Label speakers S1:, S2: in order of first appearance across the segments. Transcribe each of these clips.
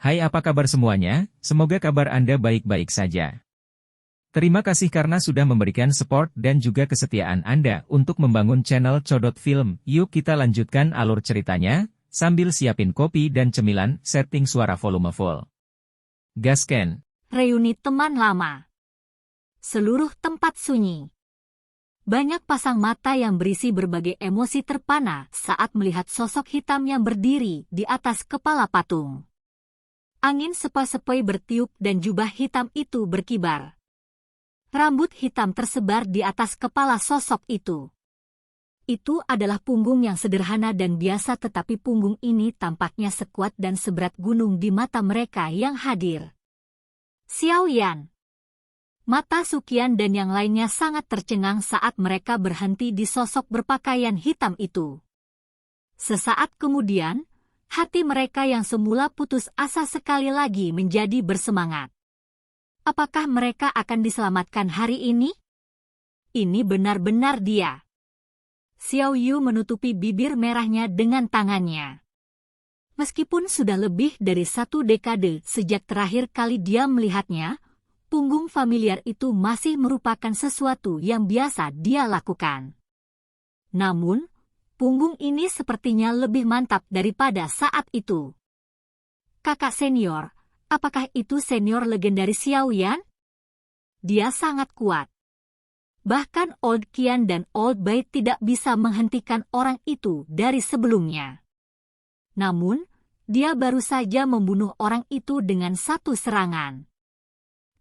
S1: Hai, apa kabar semuanya? Semoga kabar Anda baik-baik saja. Terima kasih karena sudah memberikan support dan juga kesetiaan Anda untuk membangun channel Codot Film. Yuk kita lanjutkan alur ceritanya, sambil siapin kopi dan cemilan, setting suara volume full. Gasken.
S2: Reuni teman lama. Seluruh tempat sunyi. Banyak pasang mata yang berisi berbagai emosi terpana saat melihat sosok hitam yang berdiri di atas kepala patung. Angin sepoi-sepoi bertiup dan jubah hitam itu berkibar. Rambut hitam tersebar di atas kepala sosok itu. Itu adalah punggung yang sederhana dan biasa, tetapi punggung ini tampaknya sekuat dan seberat gunung di mata mereka yang hadir. Xiao Yan, mata Suqian dan yang lainnya sangat tercengang saat mereka berhenti di sosok berpakaian hitam itu. Sesaat kemudian, hati mereka yang semula putus asa sekali lagi menjadi bersemangat. Apakah mereka akan diselamatkan hari ini? Ini benar-benar dia. Xiao Yu menutupi bibir merahnya dengan tangannya. Meskipun sudah lebih dari 1 dekade sejak terakhir kali dia melihatnya, punggung familiar itu masih merupakan sesuatu yang biasa dia lakukan. Namun, punggung ini sepertinya lebih mantap daripada saat itu. Kakak senior, apakah itu senior legendaris Xiao Yan? Dia sangat kuat. Bahkan Old Qian dan Old Bai tidak bisa menghentikan orang itu dari sebelumnya. Namun, dia baru saja membunuh orang itu dengan satu serangan.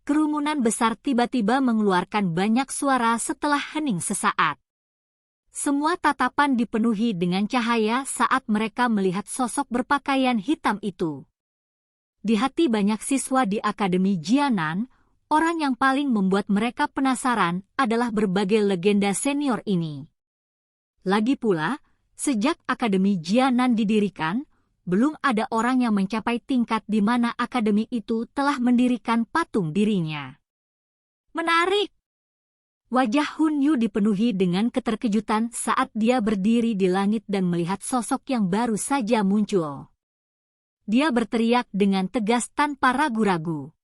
S2: Kerumunan besar tiba-tiba mengeluarkan banyak suara setelah hening sesaat. Semua tatapan dipenuhi dengan cahaya saat mereka melihat sosok berpakaian hitam itu. Di hati banyak siswa di Akademi Jianan, orang yang paling membuat mereka penasaran adalah berbagai legenda senior ini. Lagi pula, sejak Akademi Jianan didirikan, belum ada orang yang mencapai tingkat di mana akademi itu telah mendirikan patung dirinya. Menarik! Wajah Hun Yu dipenuhi dengan keterkejutan saat dia berdiri di langit dan melihat sosok yang baru saja muncul. Dia berteriak dengan tegas tanpa ragu-ragu.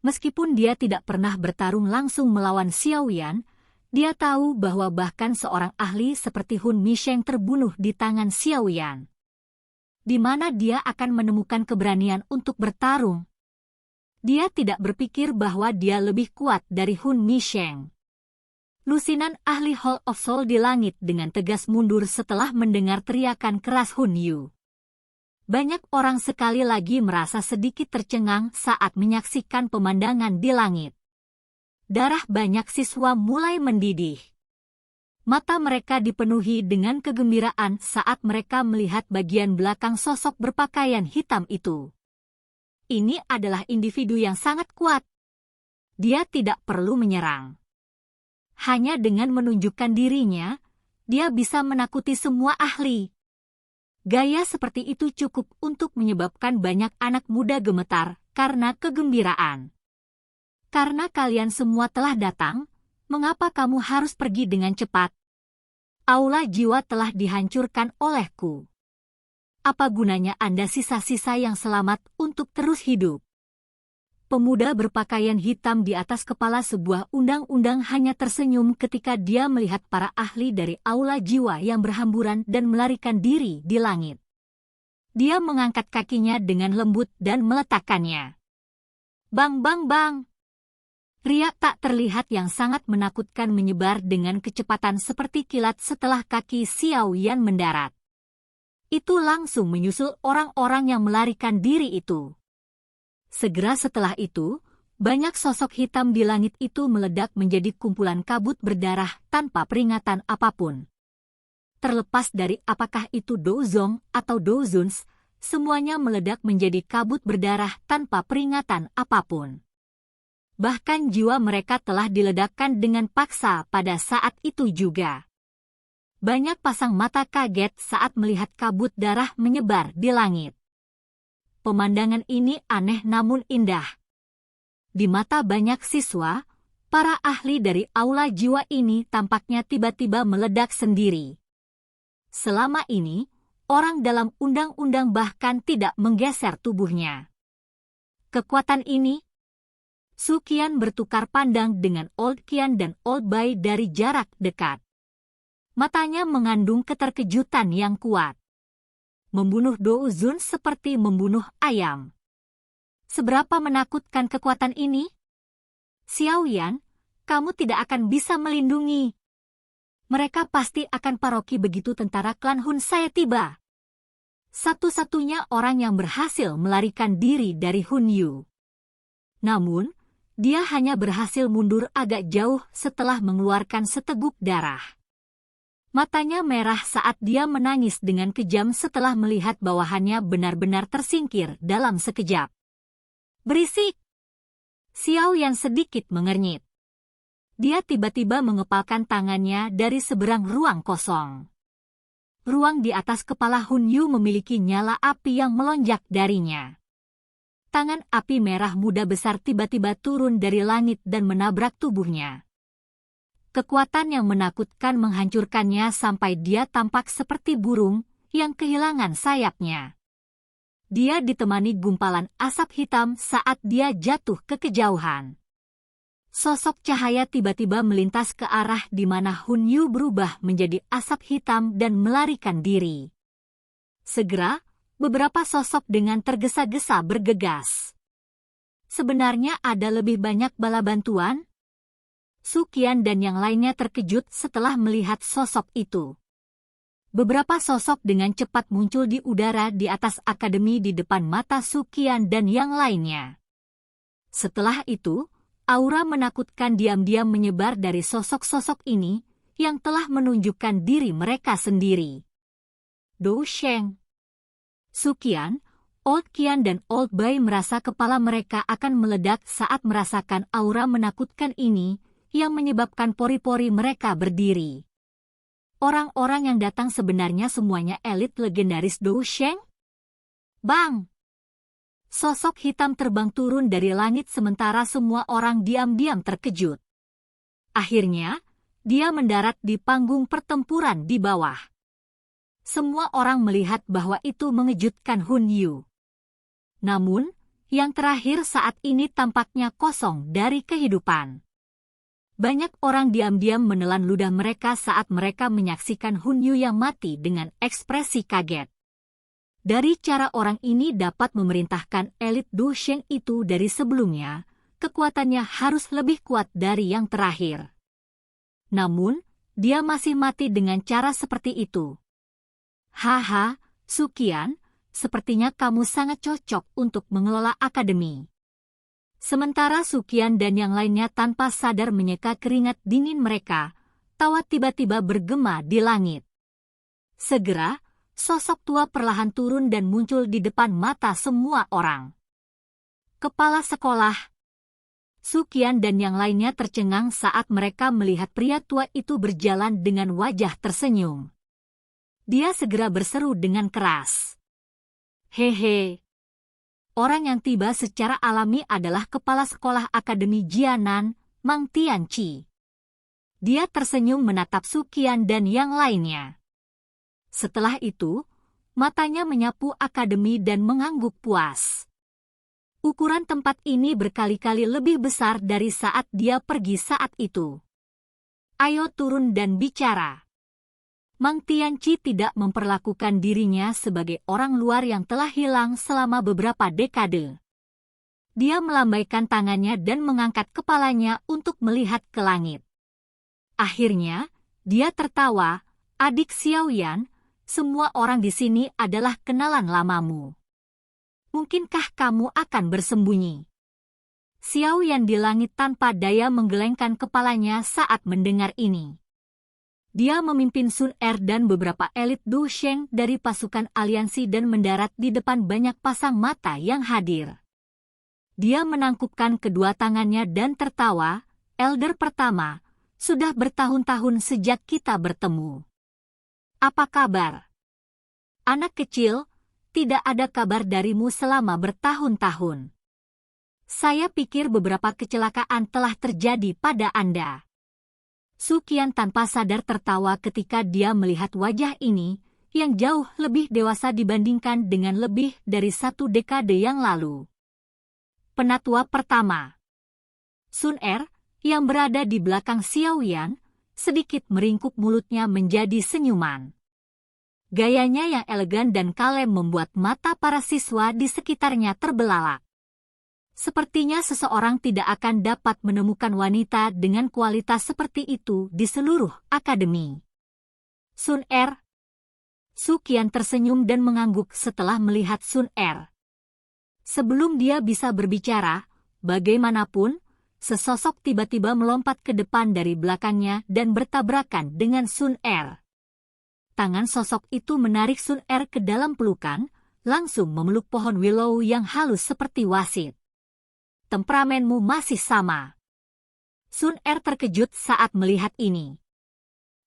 S2: Meskipun dia tidak pernah bertarung langsung melawan Xiao Yan, dia tahu bahwa bahkan seorang ahli seperti Hun Misheng terbunuh di tangan Xiao Yan. Di mana dia akan menemukan keberanian untuk bertarung? Dia tidak berpikir bahwa dia lebih kuat dari Hun Misheng. Lusinan ahli Hall of Soul di langit dengan tegas mundur setelah mendengar teriakan keras Hun Yu. Banyak orang sekali lagi merasa sedikit tercengang saat menyaksikan pemandangan di langit. Darah banyak siswa mulai mendidih. Mata mereka dipenuhi dengan kegembiraan saat mereka melihat bagian belakang sosok berpakaian hitam itu. Ini adalah individu yang sangat kuat. Dia tidak perlu menyerang. Hanya dengan menunjukkan dirinya, dia bisa menakuti semua ahli. Gaya seperti itu cukup untuk menyebabkan banyak anak muda gemetar karena kegembiraan. Karena kalian semua telah datang, mengapa kamu harus pergi dengan cepat? Aula jiwa telah dihancurkan olehku. Apa gunanya Anda sisa-sisa yang selamat untuk terus hidup? Pemuda berpakaian hitam di atas kepala sebuah undang-undang hanya tersenyum ketika dia melihat para ahli dari aula jiwa yang berhamburan dan melarikan diri di langit. Dia mengangkat kakinya dengan lembut dan meletakkannya. Bang bang bang! Riak tak terlihat yang sangat menakutkan menyebar dengan kecepatan seperti kilat setelah kaki Xiao Yan mendarat. Itu langsung menyusul orang-orang yang melarikan diri itu. Segera setelah itu, banyak sosok hitam di langit itu meledak menjadi kumpulan kabut berdarah tanpa peringatan apapun. Terlepas dari apakah itu Dozong atau Dozuns, semuanya meledak menjadi kabut berdarah tanpa peringatan apapun. Bahkan jiwa mereka telah diledakkan dengan paksa pada saat itu juga. Banyak pasang mata kaget saat melihat kabut darah menyebar di langit. Pemandangan ini aneh namun indah. Di mata banyak siswa, para ahli dari aula jiwa ini tampaknya tiba-tiba meledak sendiri. Selama ini, orang dalam undang-undang bahkan tidak menggeser tubuhnya. kekuatan ini? Su Qian bertukar pandang dengan Old Qian dan Old Bai dari jarak dekat. Matanya mengandung keterkejutan yang kuat. Membunuh Dou Zun seperti membunuh ayam. Seberapa menakutkan kekuatan ini? Xiao Yan, kamu tidak akan bisa melindungi. Mereka pasti akan paroki begitu tentara klan Hun saya tiba. Satu-satunya orang yang berhasil melarikan diri dari Hun Yu. Namun, dia hanya berhasil mundur agak jauh setelah mengeluarkan seteguk darah. Matanya merah saat dia menangis dengan kejam setelah melihat bawahannya benar-benar tersingkir dalam sekejap. Berisik! Xiao Yan sedikit mengernyit. Dia tiba-tiba mengepalkan tangannya dari seberang ruang kosong. Ruang di atas kepala Hun Yu memiliki nyala api yang melonjak darinya. Tangan api merah muda besar tiba-tiba turun dari langit dan menabrak tubuhnya. Kekuatan yang menakutkan menghancurkannya sampai dia tampak seperti burung yang kehilangan sayapnya. Dia ditemani gumpalan asap hitam saat dia jatuh ke kejauhan. Sosok cahaya tiba-tiba melintas ke arah di mana Hun Yu berubah menjadi asap hitam dan melarikan diri. Segera, beberapa sosok dengan tergesa-gesa bergegas. Sebenarnya ada lebih banyak bala bantuan? Su Qian dan yang lainnya terkejut setelah melihat sosok itu. Beberapa sosok dengan cepat muncul di udara di atas akademi di depan mata Su Qian dan yang lainnya. Setelah itu, aura menakutkan diam-diam menyebar dari sosok-sosok ini yang telah menunjukkan diri mereka sendiri. Dou Sheng, Su Qian, Old Qian dan Old Bai merasa kepala mereka akan meledak saat merasakan aura menakutkan ini yang menyebabkan pori-pori mereka berdiri. Orang-orang yang datang sebenarnya semuanya elit legendaris Dou Sheng? Bang! Sosok hitam terbang turun dari langit sementara semua orang diam-diam terkejut. Akhirnya, dia mendarat di panggung pertempuran di bawah. Semua orang melihat bahwa itu mengejutkan Hun Yu. Namun, yang terakhir saat ini tampaknya kosong dari kehidupan. Banyak orang diam-diam menelan ludah mereka saat mereka menyaksikan Hun Yu yang mati dengan ekspresi kaget. Dari cara orang ini dapat memerintahkan elit Du Sheng itu dari sebelumnya, kekuatannya harus lebih kuat dari yang terakhir. Namun, dia masih mati dengan cara seperti itu. Haha, Su Qian, sepertinya kamu sangat cocok untuk mengelola akademi. Sementara Su Qian dan yang lainnya tanpa sadar menyeka keringat dingin mereka, tawa tiba-tiba bergema di langit. Segera, sosok tua perlahan turun dan muncul di depan mata semua orang. Kepala sekolah. Su Qian dan yang lainnya tercengang saat mereka melihat pria tua itu berjalan dengan wajah tersenyum. Dia segera berseru dengan keras. Hehe. Orang yang tiba secara alami adalah kepala sekolah Akademi Jianan, Mang Tianqi. Dia tersenyum menatap Su Qian dan yang lainnya. Setelah itu, matanya menyapu akademi dan mengangguk puas. Ukuran tempat ini berkali-kali lebih besar dari saat dia pergi saat itu. Ayo turun dan bicara. Mang Tianqi tidak memperlakukan dirinya sebagai orang luar yang telah hilang selama beberapa dekade. Dia melambaikan tangannya dan mengangkat kepalanya untuk melihat ke langit. Akhirnya, dia tertawa, adik Xiao Yan, semua orang di sini adalah kenalan lamamu. Mungkinkah kamu akan bersembunyi? Xiao Yan di langit tanpa daya menggelengkan kepalanya saat mendengar ini. Dia memimpin Sun Er dan beberapa elit Du Sheng dari pasukan aliansi dan mendarat di depan banyak pasang mata yang hadir. Dia menangkupkan kedua tangannya dan tertawa, Elder pertama, sudah bertahun-tahun sejak kita bertemu. Apa kabar? Anak kecil, tidak ada kabar darimu selama bertahun-tahun. Saya pikir beberapa kecelakaan telah terjadi pada Anda. Su Qian tanpa sadar tertawa ketika dia melihat wajah ini, yang jauh lebih dewasa dibandingkan dengan lebih dari 1 dekade yang lalu. Penatua pertama. Sun Er, yang berada di belakang Xiao Yan, sedikit meringkuk mulutnya menjadi senyuman. Gayanya yang elegan dan kalem membuat mata para siswa di sekitarnya terbelalak. Sepertinya seseorang tidak akan dapat menemukan wanita dengan kualitas seperti itu di seluruh akademi. Sun Er. Su Qian tersenyum dan mengangguk setelah melihat Sun Er. Sebelum dia bisa berbicara, bagaimanapun, sesosok tiba-tiba melompat ke depan dari belakangnya dan bertabrakan dengan Sun Er. Tangan sosok itu menarik Sun Er ke dalam pelukan, langsung memeluk pohon willow yang halus seperti wasit. Temperamenmu masih sama. Sun Er terkejut saat melihat ini.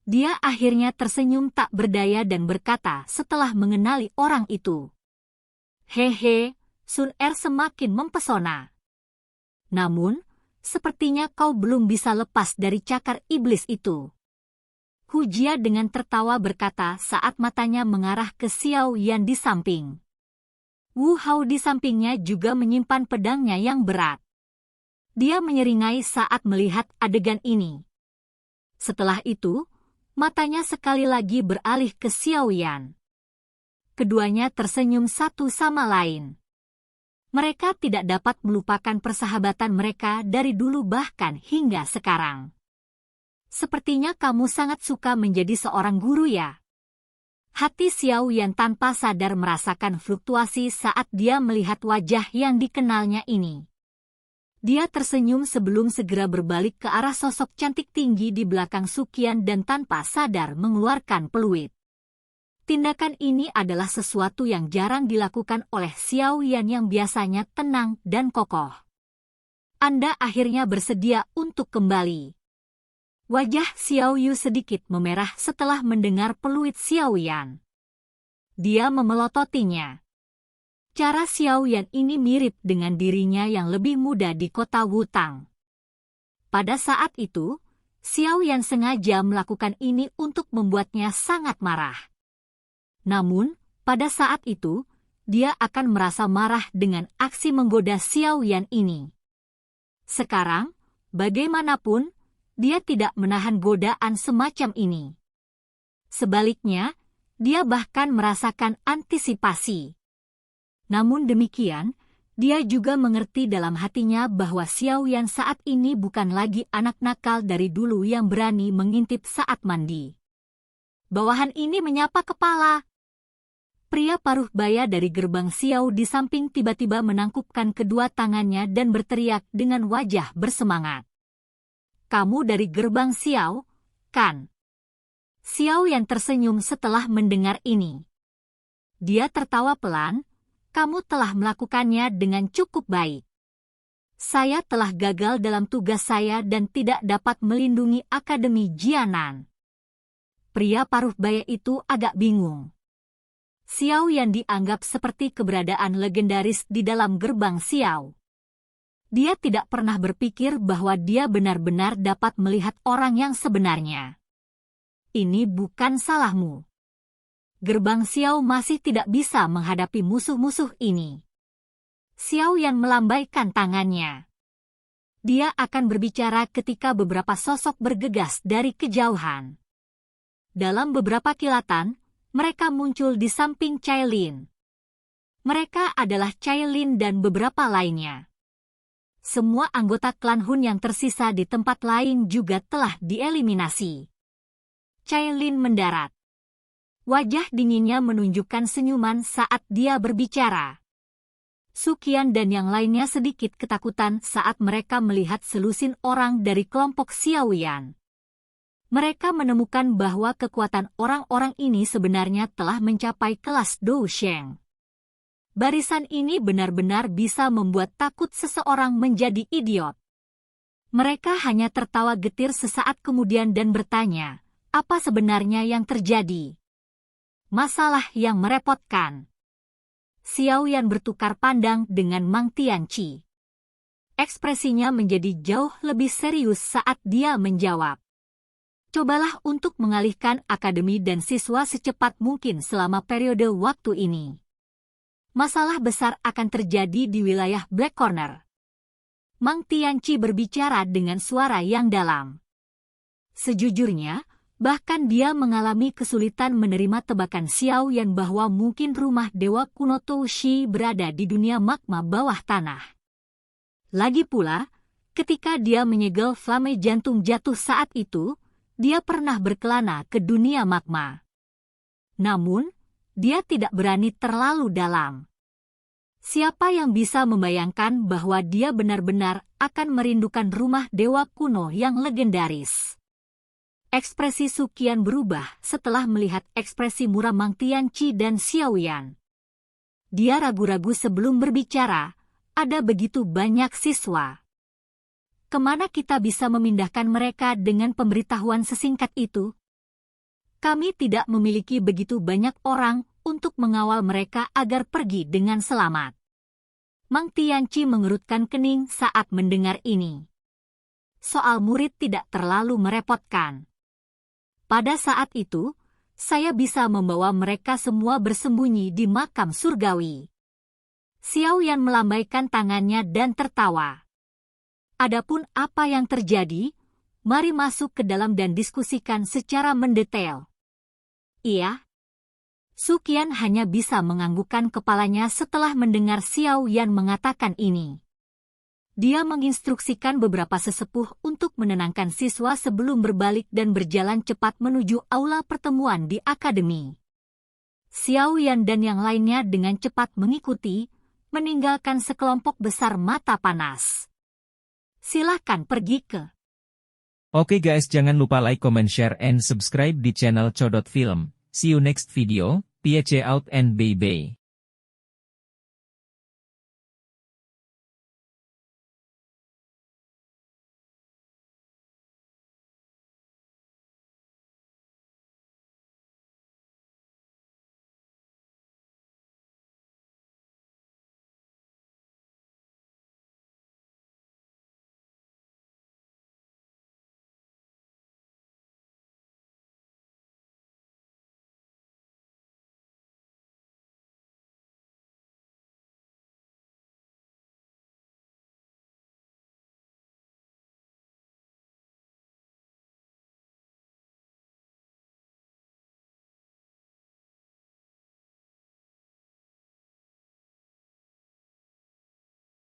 S2: Dia akhirnya tersenyum tak berdaya dan berkata setelah mengenali orang itu. Hehe, Sun Er semakin mempesona. Namun, sepertinya kau belum bisa lepas dari cakar iblis itu. Hu Jia dengan tertawa berkata saat matanya mengarah ke Xiao Yan di samping. Wu Hao di sampingnya juga menyimpan pedangnya yang berat. Dia menyeringai saat melihat adegan ini. Setelah itu, matanya sekali lagi beralih ke Xiao Yan. Keduanya tersenyum satu sama lain. Mereka tidak dapat melupakan persahabatan mereka dari dulu bahkan hingga sekarang. Sepertinya kamu sangat suka menjadi seorang guru ya? Hati Xiao Yan tanpa sadar merasakan fluktuasi saat dia melihat wajah yang dikenalnya ini. Dia tersenyum sebelum segera berbalik ke arah sosok cantik tinggi di belakang Su Qian dan tanpa sadar mengeluarkan peluit. Tindakan ini adalah sesuatu yang jarang dilakukan oleh Xiao Yan yang biasanya tenang dan kokoh. Anda akhirnya bersedia untuk kembali. Wajah Xiao Yu sedikit memerah setelah mendengar peluit Xiao Yan. Dia memelototinya. Cara Xiao Yan ini mirip dengan dirinya yang lebih muda di kota Wutang. Pada saat itu, Xiao Yan sengaja melakukan ini untuk membuatnya sangat marah. Namun, pada saat itu, dia akan merasa marah dengan aksi menggoda Xiao Yan ini. Sekarang, bagaimanapun, dia tidak menahan godaan semacam ini. Sebaliknya, dia bahkan merasakan antisipasi. Namun demikian, dia juga mengerti dalam hatinya bahwa Xiao Yan saat ini bukan lagi anak nakal dari dulu yang berani mengintip saat mandi. Bawahan ini menyapa kepala. Pria paruh baya dari gerbang Xiao di samping tiba-tiba menangkupkan kedua tangannya dan berteriak dengan wajah bersemangat. Kamu dari gerbang Xiao, kan? Xiao Yan tersenyum setelah mendengar ini. Dia tertawa pelan, kamu telah melakukannya dengan cukup baik. Saya telah gagal dalam tugas saya dan tidak dapat melindungi Akademi Jianan. Pria paruh baya itu agak bingung. Xiao Yan dianggap seperti keberadaan legendaris di dalam gerbang Xiao. Dia tidak pernah berpikir bahwa dia benar-benar dapat melihat orang yang sebenarnya. Ini bukan salahmu. Gerbang Xiao masih tidak bisa menghadapi musuh-musuh ini. Xiao Yan melambaikan tangannya. Dia akan berbicara ketika beberapa sosok bergegas dari kejauhan. Dalam beberapa kilatan, mereka muncul di samping Cailin. Mereka adalah Cailin dan beberapa lainnya. Semua anggota klan Hun yang tersisa di tempat lain juga telah dieliminasi. Cailin mendarat. Wajah dinginnya menunjukkan senyuman saat dia berbicara. Su Qian dan yang lainnya sedikit ketakutan saat mereka melihat selusin orang dari kelompok Xiao Yan. Mereka menemukan bahwa kekuatan orang-orang ini sebenarnya telah mencapai kelas Dou Sheng. Barisan ini benar-benar bisa membuat takut seseorang menjadi idiot. Mereka hanya tertawa getir sesaat kemudian dan bertanya, apa sebenarnya yang terjadi? Masalah yang merepotkan. Xiao Yan bertukar pandang dengan Mang Tianqi. Ekspresinya menjadi jauh lebih serius saat dia menjawab. Cobalah untuk mengalihkan akademi dan siswa secepat mungkin selama periode waktu ini. Masalah besar akan terjadi di wilayah Black Corner. Mang Tianqi berbicara dengan suara yang dalam. Sejujurnya, bahkan dia mengalami kesulitan menerima tebakan Xiao Yan bahwa mungkin rumah Dewa Kuno Toushi berada di dunia magma bawah tanah. Lagi pula, ketika dia menyegel flame jantung jatuh saat itu, dia pernah berkelana ke dunia magma. Namun, dia tidak berani terlalu dalam. Siapa yang bisa membayangkan bahwa dia benar-benar akan merindukan rumah Dewa Kuno yang legendaris? Ekspresi Su Qian berubah setelah melihat ekspresi muram Mang Tianqi dan Xiao Yan. Dia ragu-ragu sebelum berbicara, ada begitu banyak siswa. Kemana kita bisa memindahkan mereka dengan pemberitahuan sesingkat itu? Kami tidak memiliki begitu banyak orang untuk mengawal mereka agar pergi dengan selamat. Mang Tianqi mengerutkan kening saat mendengar ini. Soal murid tidak terlalu merepotkan. Pada saat itu, saya bisa membawa mereka semua bersembunyi di makam surgawi. Xiao Yan melambaikan tangannya dan tertawa. Adapun apa yang terjadi, mari masuk ke dalam dan diskusikan secara mendetail. Iya. Su Qian hanya bisa menganggukkan kepalanya setelah mendengar Xiao Yan mengatakan ini. Dia menginstruksikan beberapa sesepuh untuk menenangkan siswa sebelum berbalik dan berjalan cepat menuju aula pertemuan di akademi. Xiao Yan dan yang lainnya dengan cepat mengikuti, meninggalkan sekelompok besar mata panas. Silakan pergi ke.
S1: Oke guys, jangan lupa like, comment, share, and subscribe di channel Codot Film. See you next video, peace out and bye-bye.